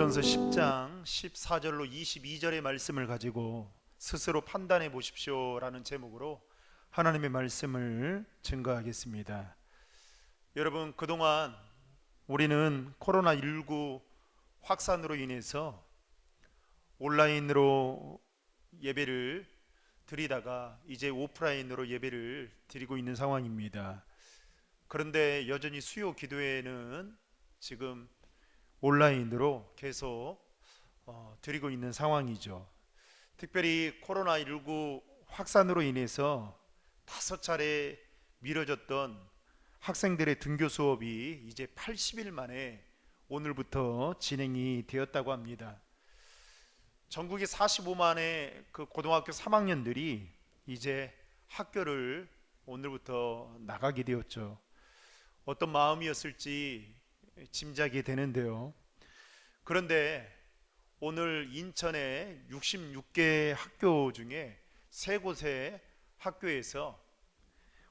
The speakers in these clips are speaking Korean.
고린도전서 10장 14절로 22절의 말씀을 가지고 스스로 판단해 보십시오라는 제목으로 하나님의 말씀을 증거하겠습니다. 여러분, 그동안 우리는 코로나19 확산으로 인해서 온라인으로 예배를 드리다가 이제 오프라인으로 예배를 드리고 있는 상황입니다. 그런데 여전히 수요 기도회는 지금 온라인으로 계속 드리고 있는 상황이죠. 특별히 코로나19 확산으로 인해서 5차례 미뤄졌던 학생들의 등교 수업이 이제 80일 만에 오늘부터 진행이 되었다고 합니다. 전국의 45만의 그 고등학교 3학년들이 이제 학교를 오늘부터 나가게 되었죠. 어떤 마음이었을지 짐작이 되는데요. 그런데 오늘 인천의 66개 학교 중에 3곳의 학교에서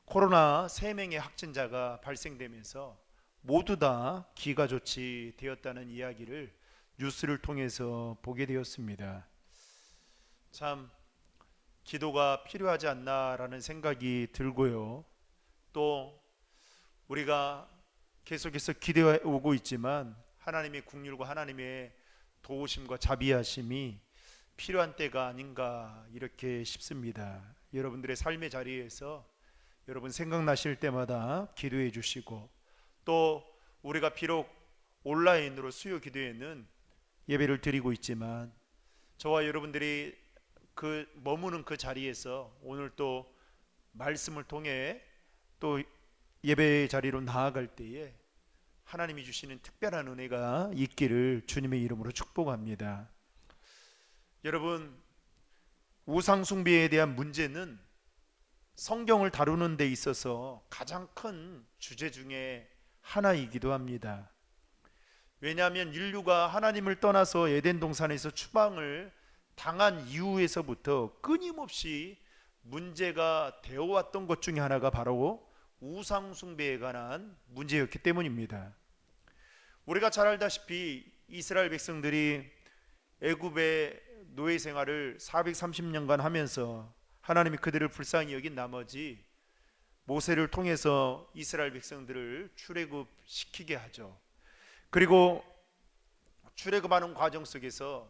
코로나 3명의 확진자가 발생되면서 모두 다 기가 조치되었다는 이야기를 뉴스를 통해서 보게 되었습니다. 참 기도가 필요하지 않나라는 생각이 들고요. 또 우리가 계속해서 기도해 오고 있지만 하나님의 긍휼과 하나님의 도우심과 자비하심이 필요한 때가 아닌가 이렇게 싶습니다. 여러분들의 삶의 자리에서 여러분 생각나실 때마다 기도해 주시고, 또 우리가 비록 온라인으로 수요 기도회는 예배를 드리고 있지만 저와 여러분들이 그 머무는 그 자리에서 오늘 또 말씀을 통해 또 예배의 자리로 나아갈 때에 하나님이 주시는 특별한 은혜가 있기를 주님의 이름으로 축복합니다. 여러분, 우상 숭배에 대한 문제는 성경을 다루는 데 있어서 가장 큰 주제 중에 하나이기도 합니다. 왜냐하면 인류가 하나님을 떠나서 에덴 동산에서 추방을 당한 이후에서부터 끊임없이 문제가 되어왔던 것 중에 하나가 바로 우상 숭배에 관한 문제였기 때문입니다. 우리가 잘 알다시피 이스라엘 백성들이 애굽의 노예 생활을 430년간 하면서 하나님이 그들을 불쌍히 여긴 나머지 모세를 통해서 이스라엘 백성들을 출애굽시키게 하죠. 그리고 출애굽하는 과정 속에서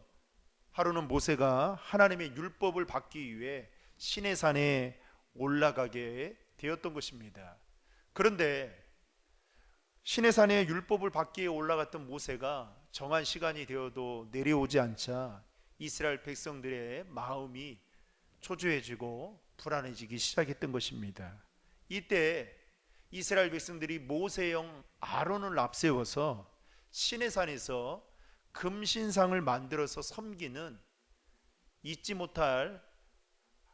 하루는 모세가 하나님의 율법을 받기 위해 시내산에 올라가게 되었던 것입니다. 그런데 시내산에 율법을 받기에 올라갔던 모세가 정한 시간이 되어도 내려오지 않자 이스라엘 백성들의 마음이 초조해지고 불안해지기 시작했던 것입니다. 이때 이스라엘 백성들이 모세형 아론을 앞세워서 시내산에서 금신상을 만들어서 섬기는 잊지 못할,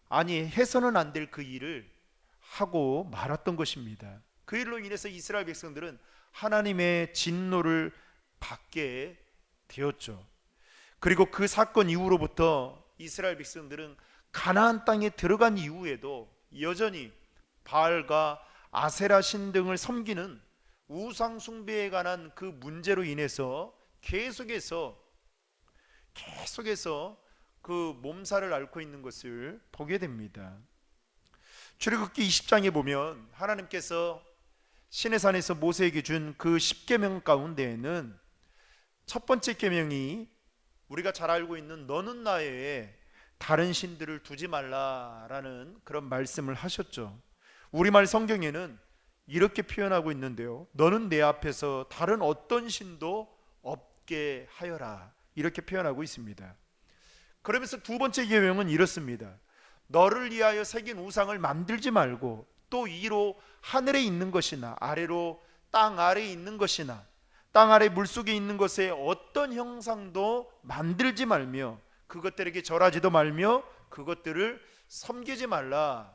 아니 해서는 안 될 그 일을 하고 말았던 것입니다. 그 일로 인해서 이스라엘 백성들은 하나님의 진노를 받게 되었죠. 그리고 그 사건 이후로부터 이스라엘 백성들은 가나안 땅에 들어간 이후에도 여전히 바알과 아세라 신 등을 섬기는 우상 숭배에 관한 그 문제로 인해서 계속해서 그 몸살을 앓고 있는 것을 보게 됩니다. 출애굽기 20장에 보면 하나님께서 시내산에서 모세에게 준 그 10계명 가운데에는 첫 번째 계명이 우리가 잘 알고 있는 너는 나의 다른 신들을 두지 말라라는 그런 말씀을 하셨죠. 우리말 성경에는 이렇게 표현하고 있는데요, 너는 내 앞에서 다른 어떤 신도 없게 하여라, 이렇게 표현하고 있습니다. 그러면서 두 번째 계명은 이렇습니다. 너를 위하여 새긴 우상을 만들지 말고, 또 위로 하늘에 있는 것이나 아래로 땅 아래에 있는 것이나 땅 아래 물속에 있는 것에 어떤 형상도 만들지 말며 그것들에게 절하지도 말며 그것들을 섬기지 말라,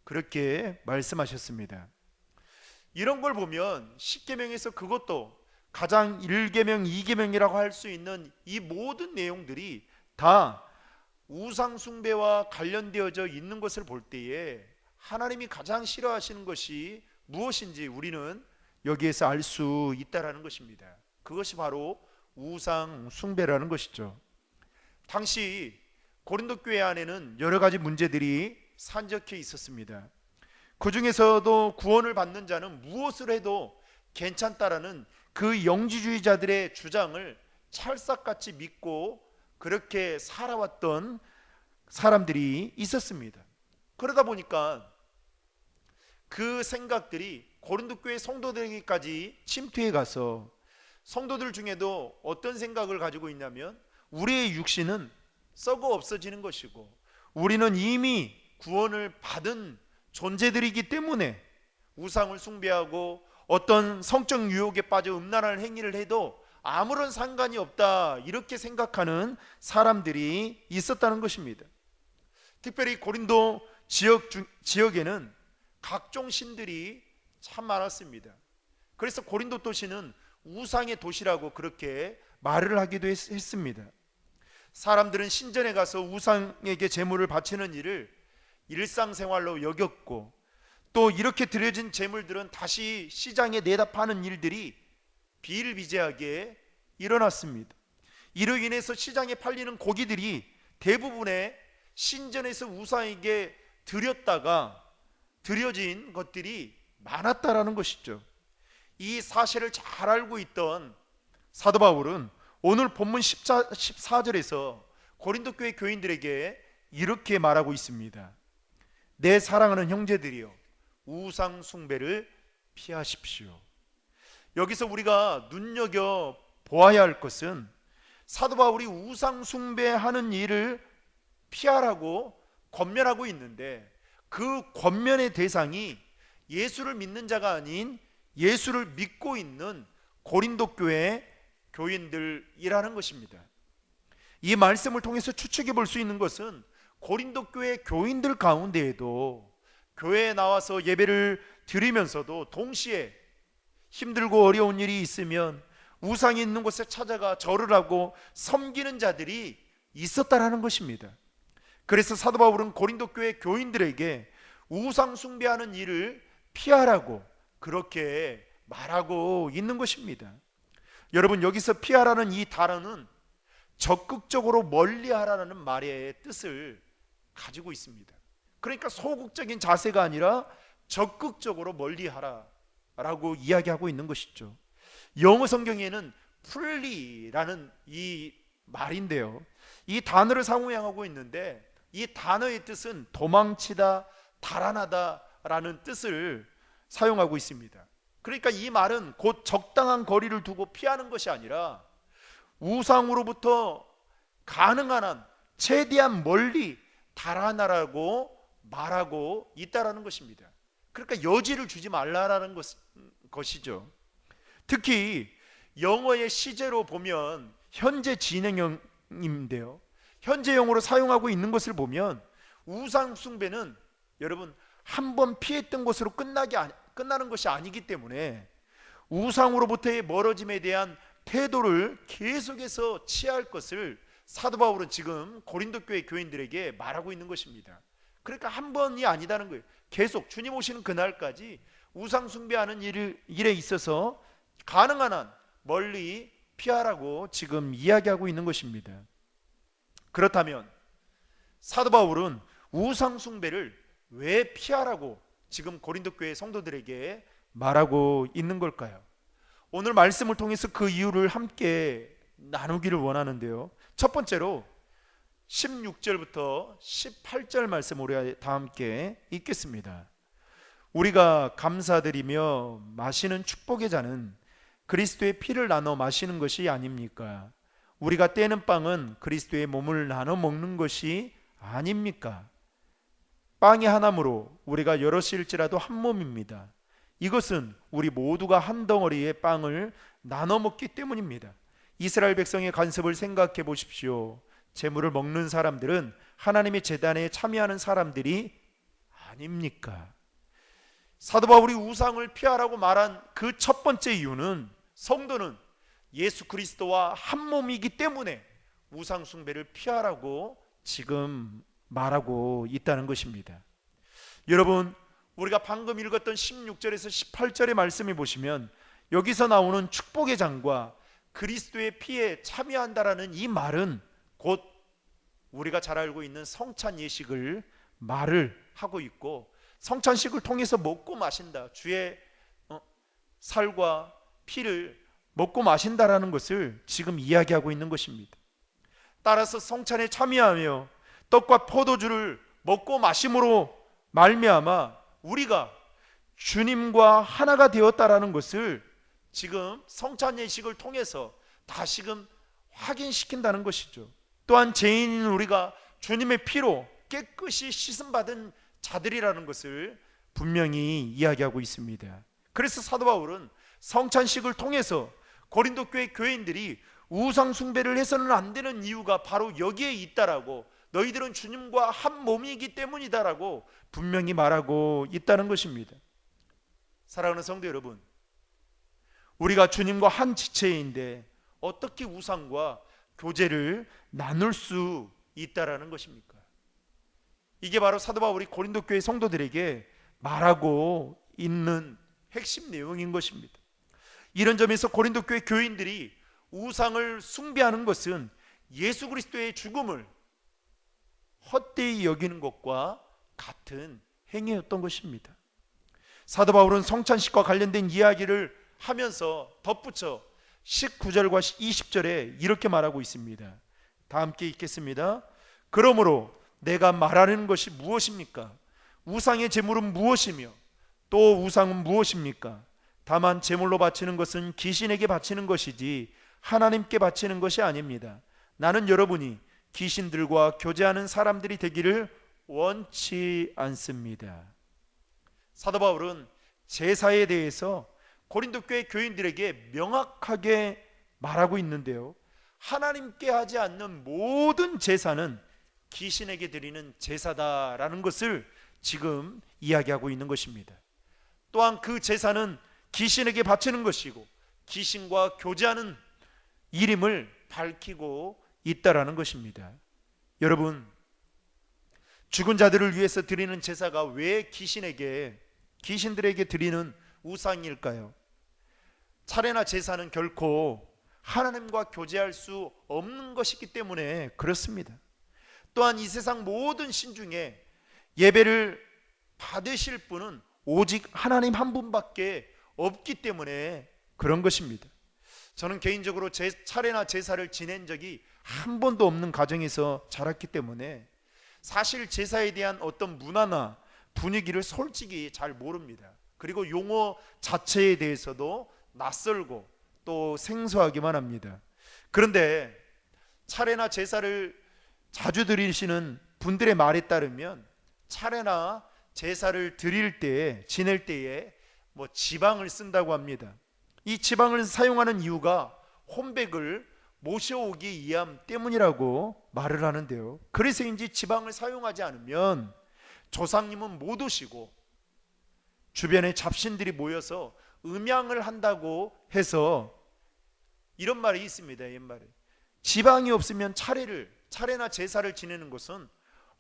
그렇게 말씀하셨습니다. 이런 걸 보면 10계명에서 그것도 가장 1계명, 2계명이라고 할 수 있는 이 모든 내용들이 다 우상 숭배와 관련되어져 있는 것을 볼 때에 하나님이 가장 싫어하시는 것이 무엇인지 우리는 여기에서 알 수 있다라는 것입니다. 그것이 바로 우상 숭배라는 것이죠. 당시 고린도 교회 안에는 여러 가지 문제들이 산적해 있었습니다. 그 중에서도 구원을 받는 자는 무엇을 해도 괜찮다라는 그 영지주의자들의 주장을 찰싹같이 믿고 그렇게 살아왔던 사람들이 있었습니다. 그러다 보니까 그 생각들이 고린도 교회 성도들에게까지 침투해 가서 성도들 중에도 어떤 생각을 가지고 있냐면 우리의 육신은 썩어 없어지는 것이고 우리는 이미 구원을 받은 존재들이기 때문에 우상을 숭배하고 어떤 성적 유혹에 빠져 음란한 행위를 해도 아무런 상관이 없다, 이렇게 생각하는 사람들이 있었다는 것입니다. 특별히 고린도 지역에는 각종 신들이 참 많았습니다. 그래서 고린도 도시는 우상의 도시라고 그렇게 말을 하기도 했습니다. 사람들은 신전에 가서 우상에게 제물을 바치는 일을 일상생활로 여겼고 또 이렇게 드려진 제물들은 다시 시장에 내다 파는 일들이 비일비재하게 일어났습니다. 이로 인해서 시장에 팔리는 고기들이 대부분의 신전에서 우상에게 드려진 것들이 많았다라는 것이죠. 이 사실을 잘 알고 있던 사도 바울은 오늘 본문 14절에서 고린도 교회 교인들에게 이렇게 말하고 있습니다. 내 사랑하는 형제들이여, 우상 숭배를 피하십시오. 여기서 우리가 눈여겨 보아야 할 것은 사도 바울이 우상 숭배하는 일을 피하라고 권면하고 있는데 그 권면의 대상이 예수를 믿는 자가 아닌 예수를 믿고 있는 고린도 교회 교인들이라는 것입니다. 이 말씀을 통해서 추측해 볼 수 있는 것은 고린도 교회 교인들 가운데에도 교회에 나와서 예배를 드리면서도 동시에 힘들고 어려운 일이 있으면 우상이 있는 곳에 찾아가 절을 하고 섬기는 자들이 있었다라는 것입니다. 그래서 사도 바울은 고린도 교회 교인들에게 우상 숭배하는 일을 피하라고 그렇게 말하고 있는 것입니다. 여러분, 여기서 피하라는 이 단어는 적극적으로 멀리하라는 말의 뜻을 가지고 있습니다. 그러니까 소극적인 자세가 아니라 적극적으로 멀리하라라고 이야기하고 있는 것이죠. 영어 성경에는 flee라는 이 말인데요, 이 단어를 상호명하고 있는데 이 단어의 뜻은 도망치다, 달아나다라는 뜻을 사용하고 있습니다. 그러니까 이 말은 곧 적당한 거리를 두고 피하는 것이 아니라 우상으로부터 가능한 한 최대한 멀리 달아나라고 말하고 있다라는 것입니다. 그러니까 여지를 주지 말라라는 것이죠. 특히 영어의 시제로 보면 현재 진행형인데요, 현재형으로 사용하고 있는 것을 보면 우상 숭배는 여러분 한번 피했던 것으로 끝나는 것이 아니기 때문에 우상으로부터의 멀어짐에 대한 태도를 계속해서 취할 것을 사도 바울은 지금 고린도 교회 교인들에게 말하고 있는 것입니다. 그러니까 한 번이 아니다는 거예요. 계속 주님 오시는 그날까지 우상 숭배하는 일에 있어서 가능한 한 멀리 피하라고 지금 이야기하고 있는 것입니다. 그렇다면 사도 바울은 우상 숭배를 왜 피하라고 지금 고린도 교회 성도들에게 말하고 있는 걸까요? 오늘 말씀을 통해서 그 이유를 함께 나누기를 원하는데요, 첫 번째로 16절부터 18절 말씀 우리 다 함께 읽겠습니다. 우리가 감사드리며 마시는 축복의 잔은 그리스도의 피를 나눠 마시는 것이 아닙니까? 우리가 떼는 빵은 그리스도의 몸을 나눠 먹는 것이 아닙니까? 빵이 하나므로 우리가 여럿일지라도 한 몸입니다. 이것은 우리 모두가 한 덩어리의 빵을 나눠 먹기 때문입니다. 이스라엘 백성의 간섭을 생각해 보십시오. 제물을 먹는 사람들은 하나님의 제단에 참여하는 사람들이 아닙니까? 사도 바울이 우상을 피하라고 말한 그 첫 번째 이유는 성도는 예수 그리스도와 한 몸이기 때문에 우상 숭배를 피하라고 지금 말하고 있다는 것입니다. 여러분, 우리가 방금 읽었던 16절에서 18절의 말씀을 보시면 여기서 나오는 축복의 잔과 그리스도의 피에 참여한다라는 이 말은 곧 우리가 잘 알고 있는 성찬 예식을 말을 하고 있고, 성찬식을 통해서 먹고 마신다, 주의 살과 피를 먹고 마신다라는 것을 지금 이야기하고 있는 것입니다. 따라서 성찬에 참여하며 떡과 포도주를 먹고 마심으로 말미암아 우리가 주님과 하나가 되었다라는 것을 지금 성찬 예식을 통해서 다시금 확인시킨다는 것이죠. 또한 죄인인 우리가 주님의 피로 깨끗이 씻음받은 자들이라는 것을 분명히 이야기하고 있습니다. 그래서 사도 바울은 성찬식을 통해서 고린도 교회 교인들이 우상 숭배를 해서는 안 되는 이유가 바로 여기에 있다라고, 너희들은 주님과 한 몸이기 때문이다라고 분명히 말하고 있다는 것입니다. 사랑하는 성도 여러분, 우리가 주님과 한 지체인데 어떻게 우상과 교제를 나눌 수 있다라는 것입니까? 이게 바로 사도 바울이 고린도 교회 성도들에게 말하고 있는 핵심 내용인 것입니다. 이런 점에서 고린도 교회 교인들이 우상을 숭배하는 것은 예수 그리스도의 죽음을 헛되이 여기는 것과 같은 행위였던 것입니다. 사도 바울은 성찬식과 관련된 이야기를 하면서 덧붙여 19절과 20절에 이렇게 말하고 있습니다. 다 함께 읽겠습니다. 그러므로 내가 말하는 것이 무엇입니까? 우상의 제물은 무엇이며 또 우상은 무엇입니까? 다만 제물로 바치는 것은 귀신에게 바치는 것이지 하나님께 바치는 것이 아닙니다. 나는 여러분이 귀신들과 교제하는 사람들이 되기를 원치 않습니다. 사도 바울은 제사에 대해서 고린도 교회 교인들에게 명확하게 말하고 있는데요, 하나님께 하지 않는 모든 제사는 귀신에게 드리는 제사다라는 것을 지금 이야기하고 있는 것입니다. 또한 그 제사는 귀신에게 바치는 것이고 귀신과 교제하는 이름을 밝히고 있다라는 것입니다. 여러분, 죽은 자들을 위해서 드리는 제사가 왜 귀신들에게 드리는 우상일까요? 차례나 제사는 결코 하나님과 교제할 수 없는 것이기 때문에 그렇습니다. 또한 이 세상 모든 신 중에 예배를 받으실 분은 오직 하나님 한 분밖에 없기 때문에 그런 것입니다. 저는 개인적으로 제 차례나 제사를 지낸 적이 한 번도 없는 가정에서 자랐기 때문에 사실 제사에 대한 어떤 문화나 분위기를 솔직히 잘 모릅니다. 그리고 용어 자체에 대해서도 낯설고 또 생소하기만 합니다. 그런데 차례나 제사를 자주 드리시는 분들의 말에 따르면 차례나 제사를 드릴 때에, 지낼 때에 지방을 쓴다고 합니다. 이 지방을 사용하는 이유가 혼백을 모셔오기 위함 때문이라고 말을 하는데요, 그래서인지 지방을 사용하지 않으면 조상님은 못 오시고 주변에 잡신들이 모여서 음양을 한다고 해서 이런 말이 있습니다. 옛말에 지방이 없으면 차례나 제사를 지내는 것은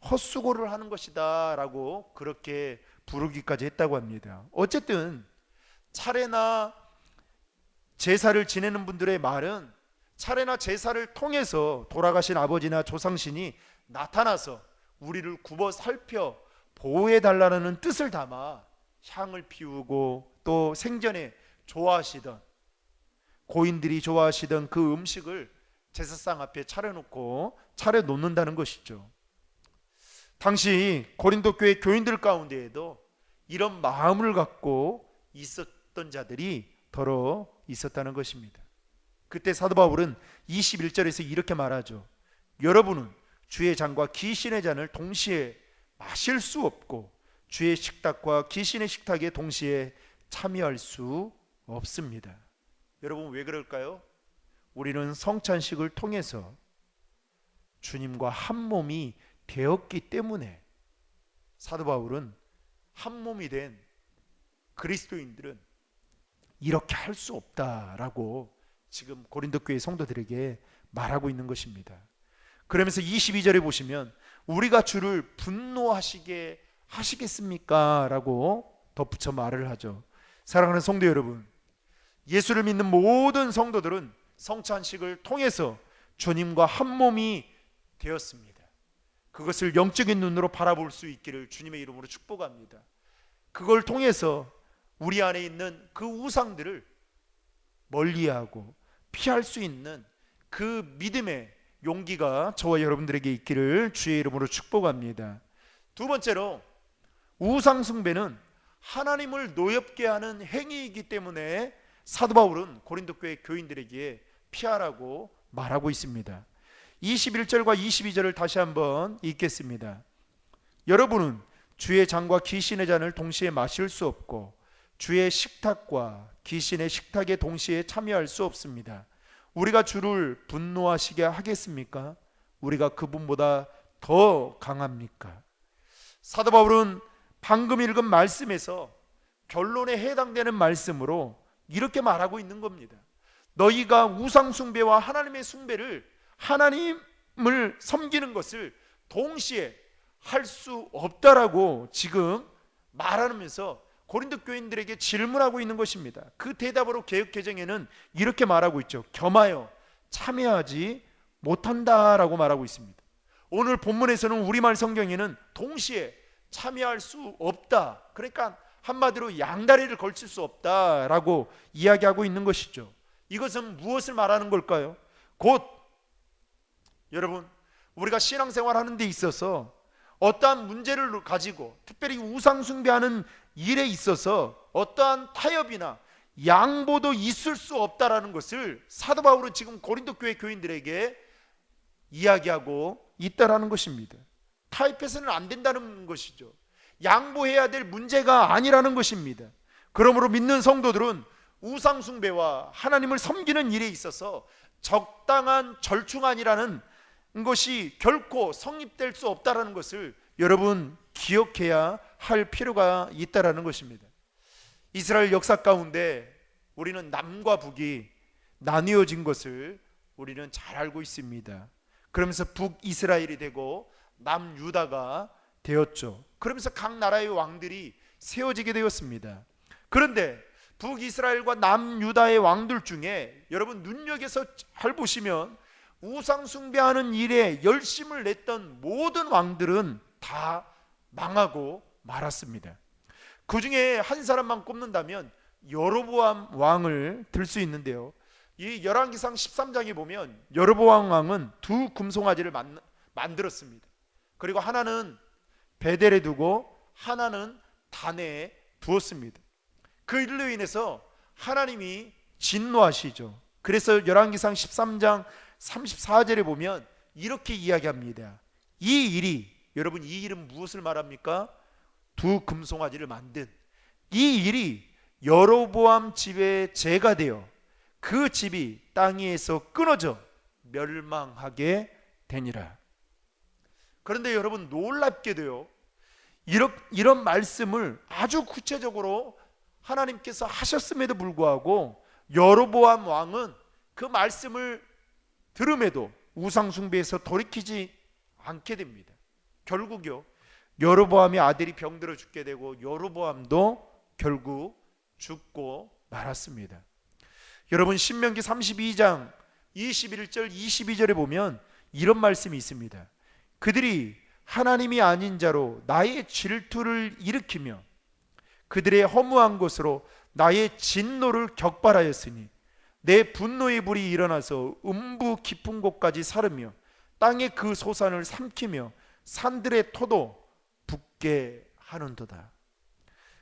헛수고를 하는 것이다 라고 그렇게 부르기까지 했다고 합니다. 어쨌든 차례나 제사를 지내는 분들의 말은 차례나 제사를 통해서 돌아가신 아버지나 조상신이 나타나서 우리를 굽어 살펴 보호해 달라는 뜻을 담아 향을 피우고 또 생전에 좋아하시던, 고인들이 좋아하시던 그 음식을 제사상 앞에 차려놓고 차려놓는다는 것이죠. 당시 고린도 교회 교인들 가운데에도 이런 마음을 갖고 있었던 자들이 더러 있었다는 것입니다. 그때 사도 바울은 21절에서 이렇게 말하죠. 여러분은 주의 잔과 귀신의 잔을 동시에 마실 수 없고 주의 식탁과 귀신의 식탁에 동시에 참여할 수 없습니다. 여러분, 왜 그럴까요? 우리는 성찬식을 통해서 주님과 한 몸이 되었기 때문에 사도 바울은 한 몸이 된 그리스도인들은 이렇게 할 수 없다라고 지금 고린도 교회 성도들에게 말하고 있는 것입니다. 그러면서 22절에 보시면 우리가 주를 분노하시게 하시겠습니까? 라고 덧붙여 말을 하죠. 사랑하는 성도 여러분, 예수를 믿는 모든 성도들은 성찬식을 통해서 주님과 한 몸이 되었습니다. 그것을 영적인 눈으로 바라볼 수 있기를 주님의 이름으로 축복합니다. 그걸 통해서 우리 안에 있는 그 우상들을 멀리하고 피할 수 있는 그 믿음의 용기가 저와 여러분들에게 있기를 주의 이름으로 축복합니다. 두 번째로, 우상 숭배는 하나님을 노엽게 하는 행위이기 때문에 사도 바울은 고린도 교회 교인들에게 피하라고 말하고 있습니다. 21절과 22절을 다시 한번 읽겠습니다. 여러분은 주의 잔과 귀신의 잔을 동시에 마실 수 없고 주의 식탁과 귀신의 식탁에 동시에 참여할 수 없습니다. 우리가 주를 분노하시게 하겠습니까? 우리가 그분보다 더 강합니까? 사도 바울은 방금 읽은 말씀에서 결론에 해당되는 말씀으로 이렇게 말하고 있는 겁니다. 너희가 우상 숭배와 하나님의 숭배를, 하나님을 섬기는 것을 동시에 할 수 없다라고 지금 말하면서 고린도 교인들에게 질문하고 있는 것입니다. 그 대답으로 개역개정에는 이렇게 말하고 있죠. 겸하여 참여하지 못한다라고 말하고 있습니다. 오늘 본문에서는 우리말 성경에는 동시에 참여할 수 없다, 그러니까 한마디로 양다리를 걸칠 수 없다라고 이야기하고 있는 것이죠. 이것은 무엇을 말하는 걸까요? 곧 여러분, 우리가 신앙생활 하는 데 있어서 어떠한 문제를 가지고, 특별히 우상 숭배하는 일에 있어서 어떠한 타협이나 양보도 있을 수 없다라는 것을 사도 바울은 지금 고린도 교회 교인들에게 이야기하고 있다라는 것입니다. 타협해서는 안 된다는 것이죠. 양보해야 될 문제가 아니라는 것입니다. 그러므로 믿는 성도들은 우상 숭배와 하나님을 섬기는 일에 있어서 적당한 절충안이라는 것이 결코 성립될 수 없다라는 것을 여러분 기억해야 할 필요가 있다라는 것입니다. 이스라엘 역사 가운데 우리는 남과 북이 나뉘어진 것을 우리는 잘 알고 있습니다. 그러면서 북이스라엘이 되고 남유다가 되었죠. 그러면서 각 나라의 왕들이 세워지게 되었습니다. 그런데 북이스라엘과 남유다의 왕들 중에 여러분 눈여겨서 잘 보시면 우상 숭배하는 일에 열심을 냈던 모든 왕들은 다 망하고 말았습니다. 그 중에 한 사람만 꼽는다면 여로보암 왕을 들 수 있는데요, 이 열왕기상 13장에 보면 여로보암 왕은 두 금송아지를 만들었습니다. 그리고 하나는 베델에 두고 하나는 단에 두었습니다. 그 일로 인해서 하나님이 진노하시죠. 그래서 열왕기상 13장 34절에 보면 이렇게 이야기합니다. 이 일이, 여러분 이 일은 무엇을 말합니까? 두 금송아지를 만든 이 일이 여로보암 집의 죄가 되어 그 집이 땅 위에서 끊어져 멸망하게 되니라. 그런데 여러분 놀랍게도요, 이런 말씀을 아주 구체적으로 하나님께서 하셨음에도 불구하고 여로보암 왕은 그 말씀을 들음에도 우상 숭배에서 돌이키지 않게 됩니다. 결국요, 여로보암의 아들이 병들어 죽게 되고 여로보암도 결국 죽고 말았습니다. 여러분 신명기 32장 21절 22절에 보면 이런 말씀이 있습니다. 그들이 하나님이 아닌 자로 나의 질투를 일으키며 그들의 허무한 것으로 나의 진노를 격발하였으니 내 분노의 불이 일어나서 음부 깊은 곳까지 사르며 땅의 그 소산을 삼키며 산들의 토도 붓게 하는도다.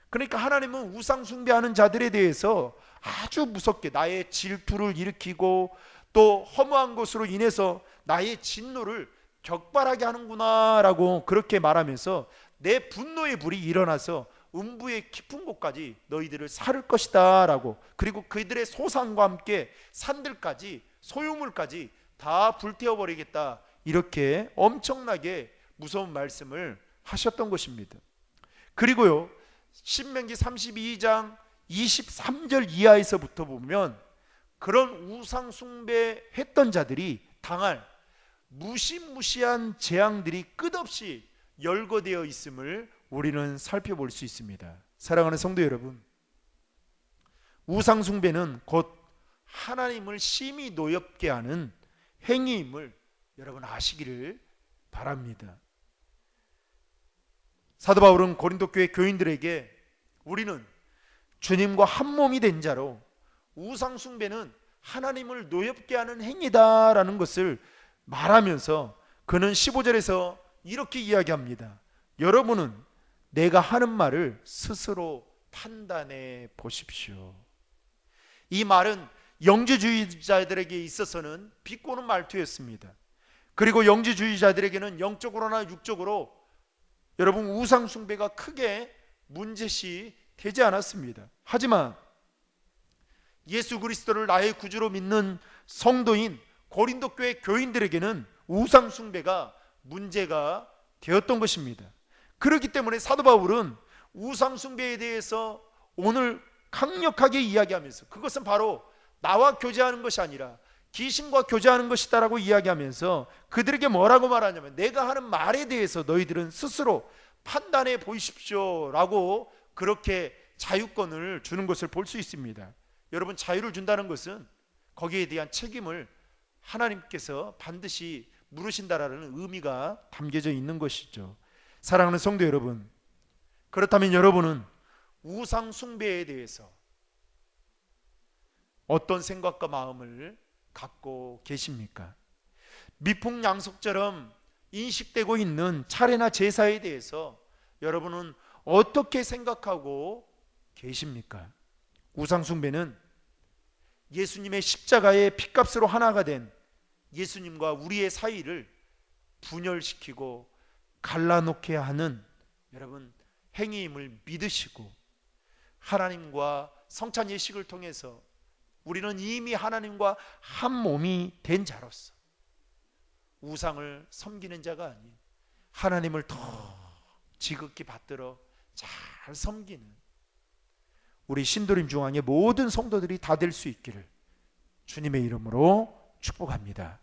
그러니까 하나님은 우상 숭배하는 자들에 대해서 아주 무섭게 나의 질투를 일으키고 또 허무한 것으로 인해서 나의 진노를 격발하게 하는구나 라고 그렇게 말하면서 내 분노의 불이 일어나서 음부의 깊은 곳까지 너희들을 살을 것이다 라고, 그리고 그들의 소산과 함께 산들까지 소유물까지 다 불태워버리겠다, 이렇게 엄청나게 무서운 말씀을 하셨던 것입니다. 그리고요 신명기 32장 23절 이하에서부터 보면 그런 우상 숭배했던 자들이 당할 무시무시한 재앙들이 끝없이 열거되어 있음을 우리는 살펴볼 수 있습니다. 사랑하는 성도 여러분, 우상 숭배는 곧 하나님을 심히 노엽게 하는 행위임을 여러분 아시기를 바랍니다. 사도 바울은 고린도 교회 교인들에게 우리는 주님과 한 몸이 된 자로 우상 숭배는 하나님을 노엽게 하는 행위다라는 것을 말하면서 그는 15절에서 이렇게 이야기합니다. 여러분은 내가 하는 말을 스스로 판단해 보십시오. 이 말은 영지주의자들에게 있어서는 비꼬는 말투였습니다. 그리고 영지주의자들에게는 영적으로나 육적으로 여러분 우상 숭배가 크게 문제시 되지 않았습니다. 하지만 예수 그리스도를 나의 구주로 믿는 성도인 고린도 교회 교인들에게는 우상 숭배가 문제가 되었던 것입니다. 그렇기 때문에 사도 바울은 우상 숭배에 대해서 오늘 강력하게 이야기하면서 그것은 바로 나와 교제하는 것이 아니라 귀신과 교제하는 것이다라고 이야기하면서 그들에게 뭐라고 말하냐면 내가 하는 말에 대해서 너희들은 스스로 판단해 보십시오 라고 그렇게 자유권을 주는 것을 볼 수 있습니다. 여러분, 자유를 준다는 것은 거기에 대한 책임을 하나님께서 반드시 물으신다라는 의미가 담겨져 있는 것이죠. 사랑하는 성도 여러분, 그렇다면 여러분은 우상 숭배에 대해서 어떤 생각과 마음을 갖고 계십니까? 미풍양속처럼 인식되고 있는 차례나 제사에 대해서 여러분은 어떻게 생각하고 계십니까? 우상 숭배는 예수님의 십자가의 피값으로 하나가 된 예수님과 우리의 사이를 분열시키고 갈라놓게 하는 여러분 행위임을 믿으시고 하나님과 성찬 예식을 통해서 우리는 이미 하나님과 한 몸이 된 자로서 우상을 섬기는 자가 아닌 하나님을 더 지극히 받들어 잘 섬기는 우리 신도림 중앙의 모든 성도들이 다 될 수 있기를 주님의 이름으로 축복합니다.